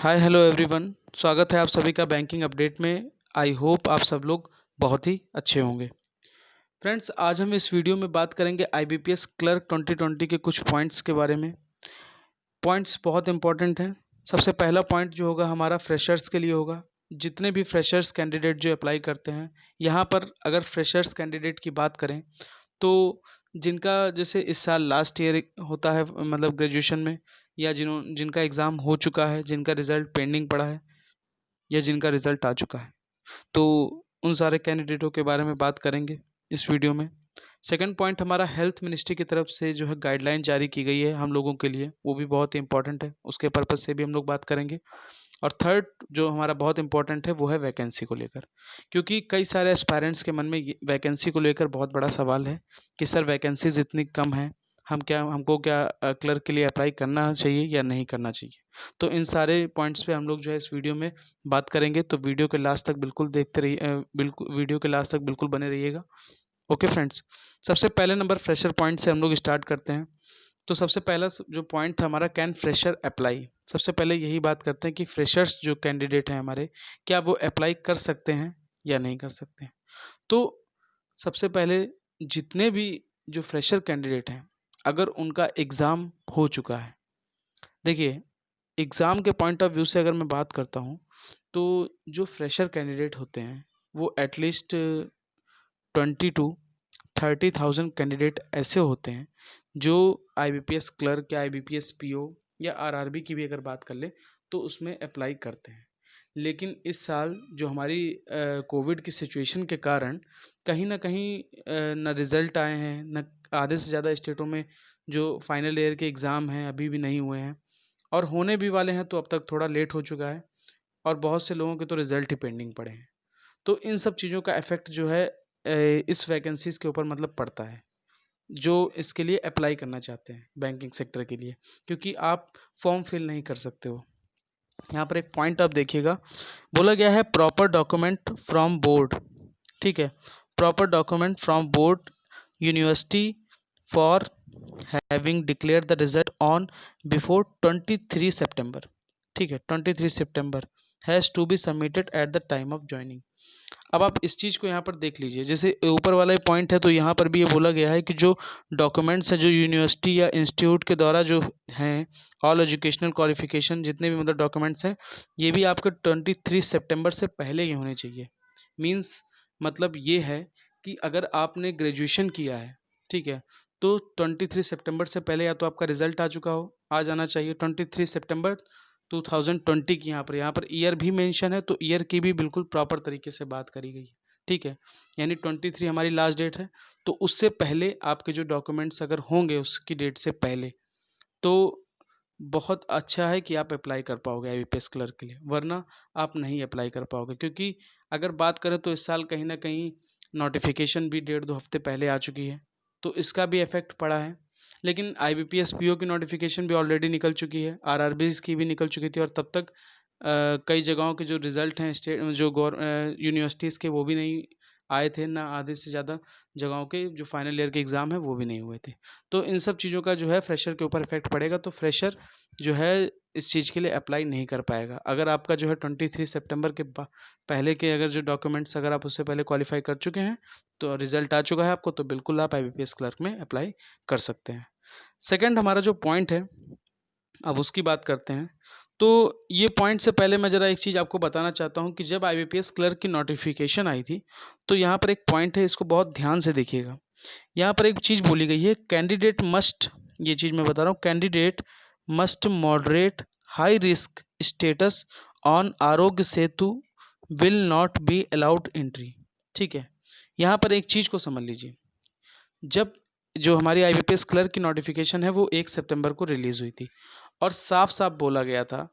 Hi hello everyone. स्वागत है आप सभी का बैंकिंग अपडेट में। आई होप आप सब लोग बहुत ही अच्छे होंगे। फ्रेंड्स, आज हम इस वीडियो में बात करेंगे आईबीपीएस क्लर्क 2020 के कुछ पॉइंट्स के बारे में। पॉइंट्स बहुत इंपॉर्टेंट हैं। सबसे पहला पॉइंट जो होगा हमारा फ्रेशर्स के लिए होगा। जितने भी फ्रेशर्स कैंडिडेट जो अप्लाई करते हैं, यहाँ पर अगर फ्रेशर्स कैंडिडेट की बात करें तो जिनका जैसे इस साल लास्ट ईयर होता है, मतलब ग्रेजुएशन में, या जिनका एग्ज़ाम हो चुका है, जिनका रिज़ल्ट पेंडिंग पड़ा है या जिनका रिज़ल्ट आ चुका है, तो उन सारे कैंडिडेटों के बारे में बात करेंगे इस वीडियो में। सेकंड पॉइंट, हमारा हेल्थ मिनिस्ट्री की तरफ से जो है गाइडलाइन जारी की गई है हम लोगों के लिए, वो भी बहुत ही इंपॉर्टेंट है, उसके पर्पज़ से भी हम लोग बात करेंगे। और थर्ड जो हमारा बहुत इंपॉर्टेंट है वो है वैकेंसी को लेकर, क्योंकि कई सारे एस्पायरेंट्स के मन में वैकेंसी को लेकर बहुत बड़ा सवाल है कि सर वैकेंसीज इतनी कम है, हमको क्या क्लर्क के लिए अप्लाई करना चाहिए या नहीं करना चाहिए। तो इन सारे पॉइंट्स पे हम लोग जो है इस वीडियो में बात करेंगे, तो वीडियो के लास्ट तक बिल्कुल देखते रहिए, बिल्कुल वीडियो के लास्ट तक बिल्कुल बने रहिएगा। ओके फ्रेंड्स, सबसे पहले नंबर फ्रेशर पॉइंट से हम लोग स्टार्ट करते हैं। तो सबसे पहला जो पॉइंट था हमारा, कैन फ्रेशर अप्लाई। सबसे पहले यही बात करते हैं कि फ्रेशर्स जो कैंडिडेट हैं हमारे, क्या वो अप्लाई कर सकते हैं या नहीं कर सकते हैं। तो सबसे पहले जितने भी जो फ्रेशर कैंडिडेट हैं, अगर उनका एग्ज़ाम हो चुका है, देखिए एग्ज़ाम के पॉइंट ऑफ व्यू से अगर मैं बात करता हूँ, तो जो फ्रेशर कैंडिडेट होते हैं वो एटलीस्ट 20 to 30,000 कैंडिडेट ऐसे होते हैं जो आईबीपीएस क्लर्क या आईबीपीएस पीओ या आरआरबी की भी अगर बात कर ले तो उसमें अप्लाई करते हैं। लेकिन इस साल जो हमारी कोविड की सिचुएशन के कारण कहीं ना कहीं न रिज़ल्ट आए हैं, न आधे से ज़्यादा स्टेटों में जो फाइनल ईयर के एग्ज़ाम हैं अभी भी नहीं हुए हैं, और होने भी वाले हैं तो अब तक थोड़ा लेट हो चुका है, और बहुत से लोगों के तो रिज़ल्ट ही पेंडिंग पड़े हैं। तो इन सब चीज़ों का इफ़ेक्ट जो है इस वैकेंसीज़ के ऊपर मतलब पड़ता है, जो इसके लिए अप्लाई करना चाहते हैं बैंकिंग सेक्टर के लिए, क्योंकि आप फॉर्म फिल नहीं कर सकते हो। यहाँ पर एक पॉइंट आप देखिएगा, बोला गया है प्रॉपर डॉक्यूमेंट फ्रॉम बोर्ड। ठीक है, proper document from board university for having declare the result on before 23 September. ठीक है, 23 September has to be submitted at the time of joining. अब आप इस चीज़ को यहाँ पर देख लीजिए, जैसे ऊपर वाला ही पॉइंट है तो यहाँ पर भी ये बोला गया है कि जो डॉक्यूमेंट्स है जो यूनिवर्सिटी या इंस्टीट्यूट के द्वारा जो हैं, ऑल एजुकेशनल क्वालिफिकेशन जितने भी मतलब डॉक्यूमेंट्स हैं, ये भी आपके 23 सितंबर से पहले ही होने चाहिए। मीन्स मतलब ये है कि अगर आपने ग्रेजुएशन किया है, ठीक है, तो 23 सितंबर से पहले या तो आपका रिजल्ट आ चुका हो, आ जाना चाहिए 23 सितंबर 2020 की। यहाँ पर ईयर भी मेंशन है, तो ईयर की भी बिल्कुल प्रॉपर तरीके से बात करी गई है। ठीक है, यानी 23 हमारी लास्ट डेट है, तो उससे पहले आपके जो डॉक्यूमेंट्स अगर होंगे उसकी डेट से पहले, तो बहुत अच्छा है कि आप अप्लाई कर पाओगे आईबीपीएस क्लर्क के लिए, वरना आप नहीं अप्लाई कर पाओगे। क्योंकि अगर बात करें तो इस साल कहीं ना कहीं नोटिफिकेशन भी 1.5 हफ्ते पहले आ चुकी है, तो इसका भी इफेक्ट पड़ा है। लेकिन आईबीपीएस पीओ की नोटिफिकेशन भी ऑलरेडी निकल चुकी है, आरआरबीज की भी निकल चुकी थी, और तब तक कई जगहों के जो रिज़ल्ट हैं स्टेट जो यूनिवर्सिटीज़ के वो भी नहीं आए थे, ना आधे से ज़्यादा जगहों के जो फाइनल ईयर के एग्ज़ाम है वो भी नहीं हुए थे। तो इन सब चीज़ों का जो है फ्रेशर के ऊपर इफेक्ट पड़ेगा, तो फ्रेशर जो है इस चीज़ के लिए अप्लाई नहीं कर पाएगा। अगर आपका जो है 23 सितंबर के पहले के अगर जो डॉक्यूमेंट्स अगर आप उससे पहले क्वालिफाई कर चुके हैं, तो रिज़ल्ट आ चुका है आपको, तो बिल्कुल आप आईबीपीएस क्लर्क में अप्लाई कर सकते हैं। सेकंड हमारा जो पॉइंट है, अब उसकी बात करते हैं। तो ये पॉइंट से पहले मैं ज़रा एक चीज़ आपको बताना चाहता हूँ कि जब आईबीपीएस क्लर्क की नोटिफिकेशन आई थी, तो यहाँ पर एक पॉइंट है, इसको बहुत ध्यान से देखिएगा। यहाँ पर एक चीज़ बोली गई है, कैंडिडेट मस्ट, ये चीज़ मैं बता रहा हूँ, candidate must moderate high risk status on Aarogya Setu will not be allowed entry. ठीक है, यहाँ पर एक चीज़ को समझ लीजिए, जब जो हमारी आईबीपीएस क्लर्क की नोटिफिकेशन है वो 1 सितंबर को रिलीज़ हुई थी, और साफ साफ बोला गया था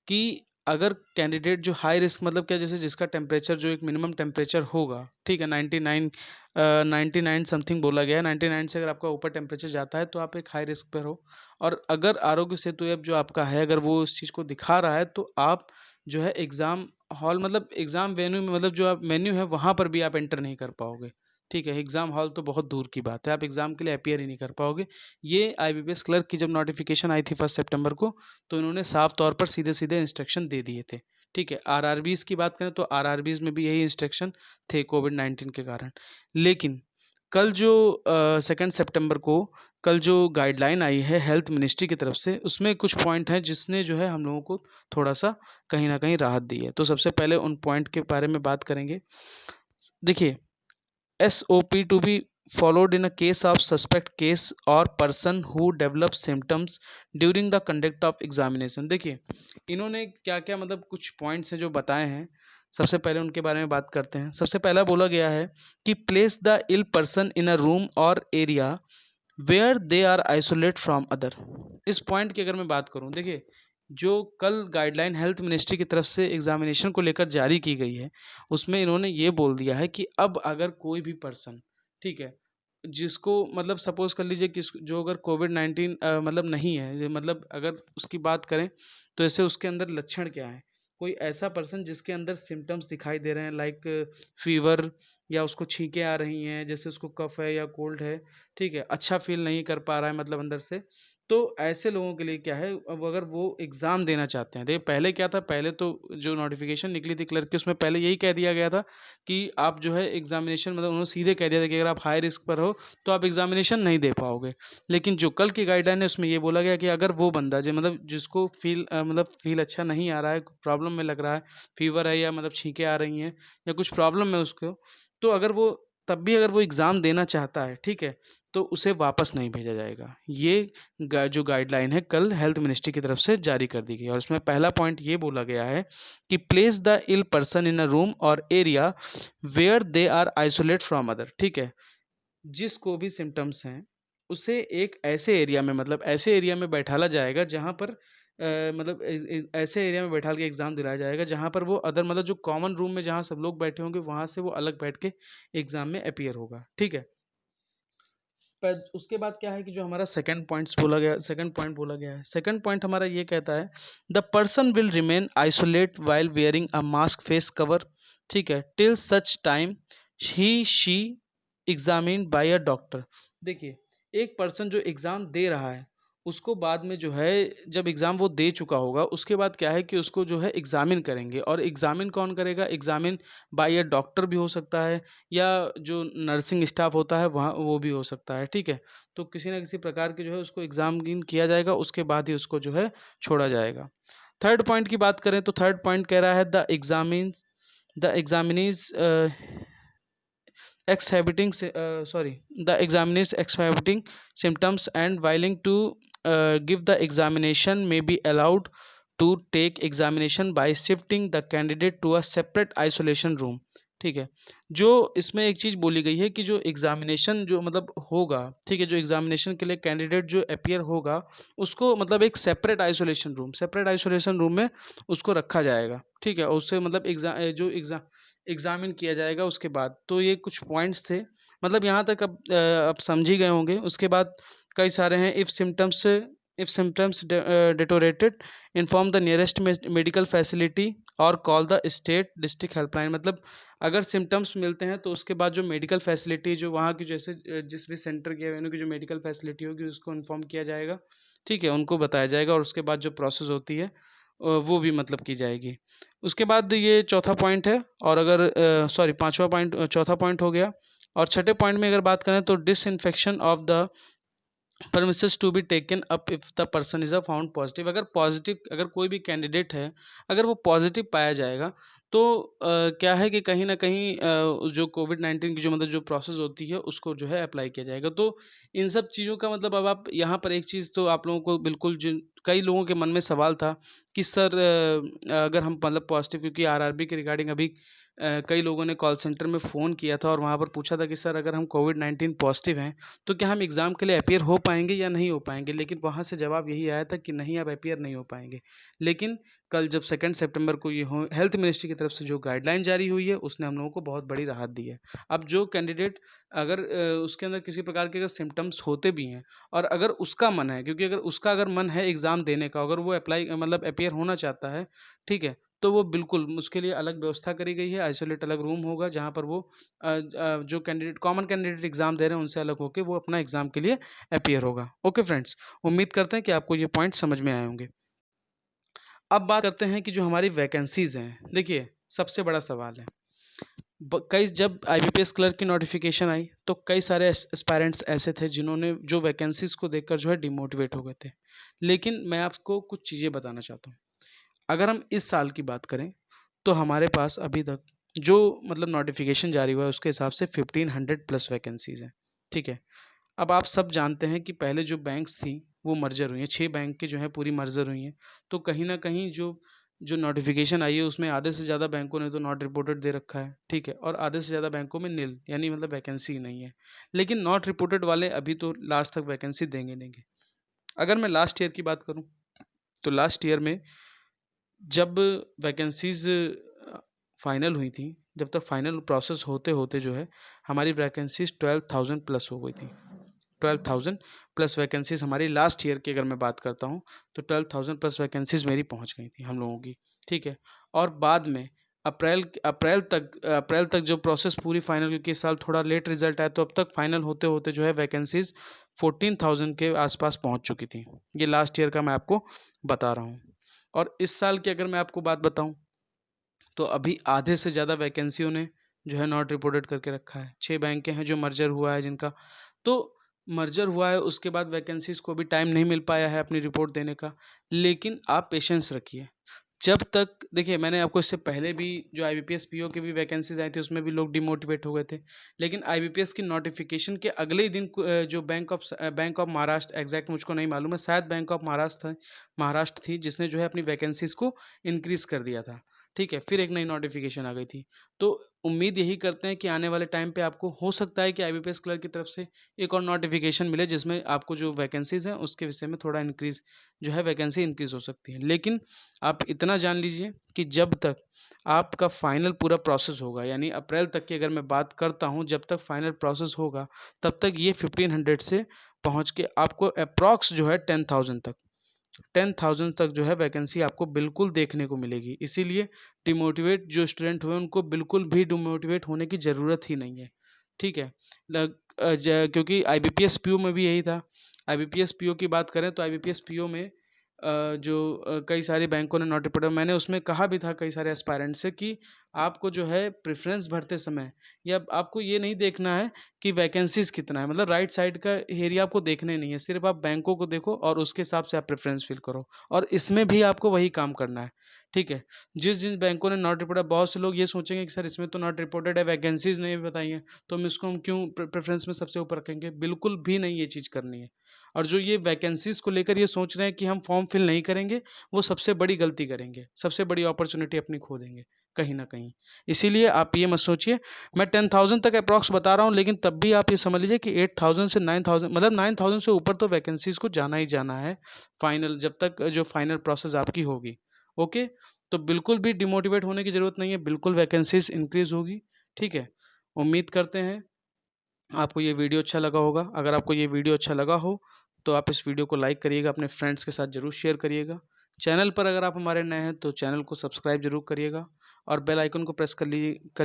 कि अगर कैंडिडेट जो हाई रिस्क, मतलब क्या, जैसे जिसका टेम्परेचर जो एक मिनिमम टेम्परेचर होगा, ठीक है, 99 समथिंग बोला गया है, 99 से अगर आपका ऊपर टेम्परेचर जाता है तो आप एक हाई रिस्क पर हो। और अगर आरोग्य सेतु ऐप जो आपका है अगर वो उस चीज़ को दिखा रहा है, तो आप जो है एग्ज़ाम हॉल, मतलब एग्ज़ाम वेन्यू में, मतलब जो आप मेन्यू है वहाँ पर भी आप एंटर नहीं कर पाओगे। ठीक है, एग्ज़ाम हॉल तो बहुत दूर की बात है, आप एग्ज़ाम के लिए अपीयर ही नहीं कर पाओगे। ये आईबीपीएस क्लर्क की जब नोटिफ़िकेशन आई थी 1 सितंबर को, तो इन्होंने साफ तौर पर सीधे-सीधे इंस्ट्रक्शन दे दिए थे, ठीक है। आरआरबीज़ की बात करें तो आरआरबीज़ में भी यही इंस्ट्रक्शन थे कोविड-19 के कारण। लेकिन कल जो 2 सितंबर को कल जो गाइडलाइन आई है हेल्थ मिनिस्ट्री की तरफ से, उसमें कुछ पॉइंट हैं जिसने जो है हम लोगों को थोड़ा-सा कहीं न कहीं राहत दी है। तो सबसे पहले उन पॉइंट के बारे में बात करेंगे। देखिए, SOP to be followed in a case of suspect case or person who develops symptoms during the conduct of examination। देखिए, इन्होंने क्या-क्या मतलब कुछ पॉइंट्स हैं जो बताए हैं। सबसे पहले उनके बारे में बात करते हैं। सबसे पहला बोला गया है कि place the ill person in a room और area where they are isolate from other. इस पॉइंट की अगर मैं बात करूं, देखिए जो कल गाइडलाइन हेल्थ मिनिस्ट्री की तरफ से एग्जामिनेशन को लेकर जारी की गई है, उसमें इन्होंने ये बोल दिया है कि अब अगर कोई भी पर्सन, ठीक है, जिसको मतलब सपोज कर लीजिए कि जो अगर कोविड-19 मतलब नहीं है, मतलब अगर उसकी बात करें तो ऐसे उसके अंदर लक्षण क्या है, कोई ऐसा पर्सन जिसके अंदर सिम्टम्स दिखाई दे रहे हैं लाइक फीवर, या उसको छींकें आ रही हैं, जैसे उसको कफ है या कोल्ड है, ठीक है, अच्छा फ़ील नहीं कर पा रहा है मतलब अंदर से, तो ऐसे लोगों के लिए क्या है, अब अगर वो एग्ज़ाम देना चाहते हैं, देखिए पहले क्या था, पहले तो जो नोटिफ़िकेशन निकली थी क्लर्क की, उसमें पहले यही कह दिया गया था कि आप जो है एग्ज़ामिनेशन, मतलब उन्होंने सीधे कह दिया था कि अगर आप हाई रिस्क पर हो, तो आप एग्ज़ामिनेशन नहीं दे पाओगे। लेकिन जो कल की गाइडलाइन है, उसमें ये बोला गया कि अगर वो बंदा जो मतलब जिसको मतलब फ़ील अच्छा नहीं आ रहा है, प्रॉब्लम में लग रहा है, फ़ीवर है या मतलब छींकें आ रही हैं या कुछ प्रॉब्लम है उसको, तो अगर वो तब भी अगर वो एग्ज़ाम देना चाहता है, ठीक है, तो उसे वापस नहीं भेजा जाएगा। ये जो गाइडलाइन है कल हेल्थ मिनिस्ट्री की तरफ से जारी कर दी गई है, और इसमें पहला पॉइंट ये बोला गया है कि place the ill person in a room और area where they are isolate from other. ठीक है, जिसको भी सिम्टम्स हैं, उसे एक ऐसे एरिया में, मतलब ऐसे एरिया में बैठाला जाएगा जहाँ पर मतलब ऐसे एरिया में बैठाल के एग्ज़ाम दिलाया जाएगा जहाँ पर वो अदर, मतलब जो कॉमन रूम में जहाँ सब लोग बैठे होंगे, वहाँ से वो अलग बैठ के एग्ज़ाम में अपीयर होगा। ठीक है? पर उसके बाद क्या है कि जो हमारा सेकंड पॉइंट बोला गया है, सेकंड पॉइंट हमारा ये कहता है, the person will remain isolate while wearing a mask face cover, ठीक है, till such time he she examined bye a doctor. देखिए, एक पर्सन जो एग्ज़ाम दे रहा है, उसको बाद में जो है, जब एग्ज़ाम वो दे चुका होगा, उसके बाद क्या है कि उसको जो है एग्ज़ामिन करेंगे, और एग्ज़ामिन कौन करेगा, एग्ज़ामिन बाय अ डॉक्टर भी हो सकता है, या जो नर्सिंग स्टाफ होता है वहाँ वो भी हो सकता है, ठीक है? तो किसी न किसी प्रकार के जो है उसको एग्ज़ामिन किया जाएगा, उसके बाद ही उसको जो है छोड़ा जाएगा। थर्ड पॉइंट की बात करें तो थर्ड पॉइंट कह रहा है the एग्ज़ामिनीज़ exhibiting the examinees exhibiting symptoms and willing to give the examination may be allowed to take examination by shifting the candidate to a separate isolation room। ठीक है, जो इसमें एक चीज़ बोली गई है कि जो एग्जामिनेशन जो मतलब होगा, ठीक है, जो एग्जामिनेशन के लिए कैंडिडेट जो अपीयर होगा, उसको मतलब एक सेपरेट आइसोलेशन रूम में उसको रखा जाएगा, ठीक है, और उससे मतलब एग्ज़ामिन किया जाएगा उसके बाद। तो ये कुछ पॉइंट्स थे, मतलब यहाँ तक अब आप समझ ही गए होंगे। उसके बाद कई सारे हैं, if symptoms deteriorated inform the nearest medical facility और call the state district helpline. मतलब अगर सिम्पटम्स मिलते हैं तो उसके बाद जो मेडिकल फैसिलिटी, जो वहाँ की जैसे जिस भी सेंटर की या की जो मेडिकल फैसिलिटी होगी, उसको इन्फॉर्म किया जाएगा, ठीक है, उनको बताया जाएगा, और उसके बाद जो प्रोसेस होती है वो भी मतलब की जाएगी। उसके बाद ये चौथा पॉइंट है, और अगर सॉरी पाँचवा पॉइंट, चौथा पॉइंट हो गया, और छठे पॉइंट में अगर बात करें तो disinfection of the premises to be taken up if the person is a found positive. अगर कोई भी कैंडिडेट है, अगर वो पॉजिटिव पाया जाएगा, तो क्या है कि कहीं ना कहीं जो कोविड-19 की जो मतलब जो प्रोसेस होती है, उसको जो है अप्लाई किया जाएगा। तो इन सब चीज़ों का मतलब, अब आप यहाँ पर एक चीज़ तो आप लोगों को बिल्कुल, जिन कई लोगों के मन में सवाल था कि सर अगर हम मतलब पॉजिटिव, क्योंकि आरआरबी के रिगार्डिंग अभी कई लोगों ने कॉल सेंटर में फ़ोन किया था और वहाँ पर पूछा था कि सर अगर हम कोविड-19 पॉजिटिव हैं, तो क्या हम एग्ज़ाम के लिए अपीयर हो पाएँगे या नहीं हो पाएँगे? लेकिन वहाँ से जवाब यही आया था कि नहीं, आप अपीयर नहीं हो पाएँगे। लेकिन कल जब 2 सितंबर को ये हो हेल्थ मिनिस्ट्री की तरफ से जो गाइडलाइन जारी हुई है, उसने हम लोगों को बहुत बड़ी राहत दी है। अब जो कैंडिडेट अगर उसके अंदर किसी प्रकार के अगर सिम्पटम्स होते भी हैं, और अगर उसका मन है, क्योंकि अगर उसका अगर मन है एग्ज़ाम देने का, अगर वो मतलब अपीयर होना चाहता है, ठीक है? तो वो बिल्कुल उसके लिए अलग व्यवस्था करी गई है, आइसोलेट अलग रूम होगा जहाँ पर वो जो कैंडिडेट कॉमन कैंडिडेट एग्ज़ाम दे रहे हैं उनसे अलग होके वो अपना एग्ज़ाम के लिए अपीयर होगा। ओके फ्रेंड्स, उम्मीद करते हैं कि आपको ये पॉइंट समझ में आए होंगे। अब बात करते हैं कि जो हमारी वैकेंसीज़ हैं, देखिए सबसे बड़ा सवाल है कई जब आईबीपीएस क्लर्क की नोटिफिकेशन आई तो कई सारे एस्पायरेंट्स ऐसे थे जिन्होंने जो वैकेंसीज को देखकर जो है डिमोटिवेट हो गए थे। लेकिन मैं आपको कुछ चीज़ें बताना चाहता हूँ। अगर हम इस साल की बात करें तो हमारे पास अभी तक जो मतलब नोटिफिकेशन जारी हुआ है उसके हिसाब से 1500 प्लस वैकेंसीज हैं। ठीक है। अब आप सब जानते हैं कि पहले जो बैंक्स थी वो मर्जर हुई हैं, 6 बैंक की जो है पूरी मर्जर हुई हैं। तो कहीं न कहीं जो जो नोटिफ़िकेशन आई है उसमें आधे से ज़्यादा बैंकों ने तो नॉट रिपोर्टेड दे रखा है, ठीक है? और आधे से ज़्यादा बैंकों में निल यानी मतलब वैकेंसी ही नहीं है। लेकिन नॉट रिपोर्टेड वाले अभी तो लास्ट तक वैकेंसी देंगे। अगर मैं लास्ट ईयर की बात करूँ, तो लास्ट ईयर में जब वैकेंसीज़ फाइनल हुई थी, जब तक फाइनल प्रोसेस होते-होते जो है हमारी वैकेंसीज़ 12,000 प्लस हो गई थी। 12,000 प्लस वैकेंसीज़ हमारी लास्ट ईयर की अगर मैं बात करता हूँ, तो 12,000 प्लस वैकेंसीज़ मेरी पहुँच गई थी हम लोगों की, ठीक है? और बाद में अप्रैल तक जो प्रोसेस पूरी फाइनल क्योंकि इस साल थोड़ा लेट रिज़ल्ट आया, तो अब तक फाइनल होते-होते जो है वैकेंसीज़ 14,000 के आस-पास पहुँच चुकी थी। ये लास्ट ईयर का मैं आपको बता रहा हूँ। और इस साल की अगर मैं आपको बात बताऊँ, तो अभी आधे से ज़्यादा वैकेंसियों ने जो है नॉट रिपोर्टेड करके रखा है। 6 बैंकें हैं जो मर्जर हुआ है जिनका। तो मर्जर हुआ है उसके बाद वैकेंसीज़ को अभी टाइम नहीं मिल पाया है अपनी रिपोर्ट देने का। लेकिन आप पेशेंस रखिए। जब तक देखिए मैंने आपको इससे पहले भी जो आईबीपीएस पीओ की भी वैकेंसीज़ आई थी उसमें भी लोग डिमोटिवेट हो गए थे। लेकिन आईबीपीएस की नोटिफ़िकेशन के अगले ही दिन जो बैंक ऑफ महाराष्ट्र एग्ज़ैक्ट मुझको नहीं मालूम है, शायद बैंक ऑफ महाराष्ट्र थी जिसने जो है अपनी वैकेंसीज़ को इंक्रीज़ कर दिया था। ठीक है, फिर एक नई नोटिफ़िकेशन आ गई थी। तो उम्मीद यही करते हैं कि आने वाले टाइम पे आपको हो सकता है कि आईबीपीएस क्लर्क की तरफ से एक और नोटिफ़िकेशन मिले जिसमें आपको जो वैकेंसीज़ हैं उसके विषय में थोड़ा इंक्रीज़ जो है वैकेंसी इंक्रीज़ हो सकती है। लेकिन आप इतना जान लीजिए कि जब तक आपका फाइनल पूरा प्रोसेस होगा यानी अप्रैल तक की अगर मैं बात करता हूँ, जब तक फाइनल प्रोसेस होगा तब तक ये 1500 से पहुँच के आपको एप्रॉक्स जो है 10,000 तक जो है वैकेंसी आपको बिल्कुल देखने को मिलेगी। इसीलिए डिमोटिवेट जो स्टूडेंट हुए उनको बिल्कुल भी डिमोटिवेट होने की ज़रूरत ही नहीं है। ठीक है? क्योंकि आईबीपीएस पीओ में भी यही था। आईबीपीएस पीओ की बात करें तो आईबीपीएस पीओ में कई सारी बैंकों ने नोट रिपोर्ट मैंने उसमें कहा भी था कई सारे एस्पायरेंट से कि आपको जो है प्रेफ़रेंस भरते समय या आपको ये नहीं देखना है कि वैकेंसीज़ कितना है, मतलब राइट साइड का एरिया आपको देखने नहीं है, सिर्फ़ आप बैंकों को देखो और उसके हिसाब से आप प्रेफ़रेंस फ़िल करो और इसमें भी आपको वही काम करना है, ठीक है? जिन बैंकों ने नॉट रिपोर्टेड बहुत से लोग ये सोचेंगे कि सर इसमें तो नॉट रिपोर्टेड है, वैकेंसीज़ नहीं बताई हैं, तो हम क्यों प्रेफ़रेंस में सबसे ऊपर रखेंगे? बिल्कुल भी नहीं ये चीज़ करनी है। और जो ये वैकेंसीज़ को लेकर ये सोच रहे हैं कि हम फॉर्म फिल नहीं करेंगे, वो सबसे बड़ी गलती करेंगे, सबसे बड़ी अपॉर्च्युनिटी अपनी खो देंगे, कहीं न कहीं। इसीलिए आप ये मत सोचिए, मैं 10,000 तक एप्रॉक्स बता रहा हूँ, लेकिन तब भी आप ये समझ लीजिए कि 8,000 से 9,000 मतलब 9,000 से ऊपर तो वैकेंसीज़ को जाना ही जाना है, फाइनल जब तक जो फाइनल प्रोसेस आपकी होगी, ओके? तो बिल्कुल भी डिमोटिवेट होने की ज़रूरत नहीं है, बिल्कुल वैकेंसीज़ इंक्रीज़ होगी, ठीक है? उम्मीद करते हैं आपको ये वीडियो अच्छा लगा होगा। अगर आपको ये वीडियो अच्छा लगा हो, तो आप इस वीडियो को लाइक करिएगा, अपने फ्रेंड्स के साथ ज़रूर शेयर करिएगा। चैनल पर अगर आप हमारे नए हैं, तो चैनल को सब्सक्राइब ज़रूर करिएगा और बेल आइकन को प्रेस कर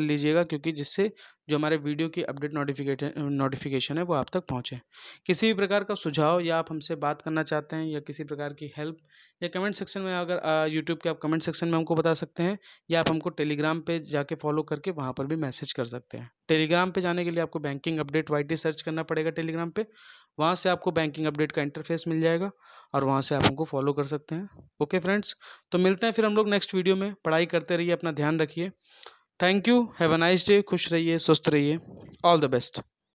लीजिएगा क्योंकि जिससे जो हमारे वीडियो की अपडेट नोटिफ़िकेशन है, वो आप तक पहुँचे। किसी भी प्रकार का सुझाव या आप हमसे बात करना चाहते हैं या किसी प्रकार की हेल्प या कमेंट सेक्शन में अगर यूट्यूब के आप कमेंट सेक्शन में हमको बता सकते हैं या आप हमको टेलीग्राम पे जाके फॉलो करके वहाँ पर भी मैसेज कर सकते हैं। टेलीग्राम पे जाने के लिए आपको बैंकिंग अपडेट वाईटी सर्च करना पड़ेगा टेलीग्राम पे। वहाँ से आपको बैंकिंग अपडेट का इंटरफेस मिल जाएगा और वहाँ से आप हमको फॉलो कर सकते हैं। ओके फ्रेंड्स, तो मिलते हैं फिर हम लोग नेक्स्ट वीडियो में। पढ़ाई करते रहिए, अपना ध्यान रखिए। Thank you, have a nice day, खुश रहिए, स्वस्थ रहिए। All the best.